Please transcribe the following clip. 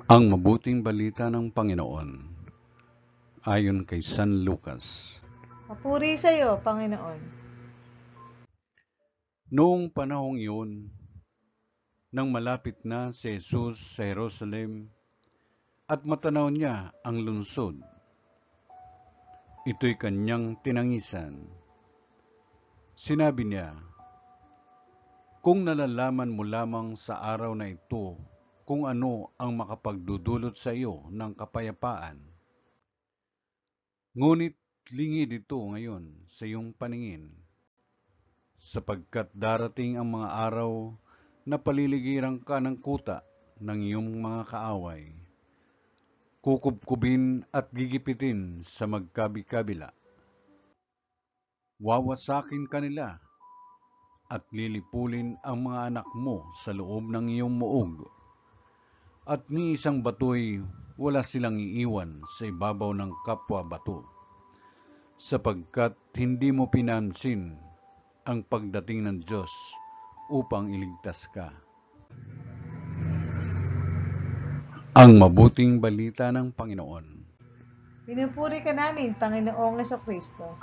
Ang mabuting balita ng Panginoon ayon kay San Lucas. Papuri sa iyo, Panginoon. Noong panahong iyon, nang malapit na si Jesus sa Jerusalem at matanaw niya ang lungsod, ito'y kanyang tinangisan. Sinabi niya, "Kung nalalaman mo lamang sa araw na ito kung ano ang makapagdudulot sa iyo ng kapayapaan. Ngunit lingid ito ngayon sa iyong paningin, sapagkat darating ang mga araw na paliligiran ka ng kuta ng iyong mga kaaway, kukubkubin at gigipitin sa magkabi-kabila. Wawasakin kanila at lilipulin ang mga anak mo sa loob ng iyong muog, at ni isang bato'y wala silang iiwan sa ibabaw ng kapwa bato, sapagkat hindi mo pinansin ang pagdating ng Diyos upang iligtas ka." Ang mabuting balita ng Panginoon. Pinupuri ka namin, Panginoong Kristo.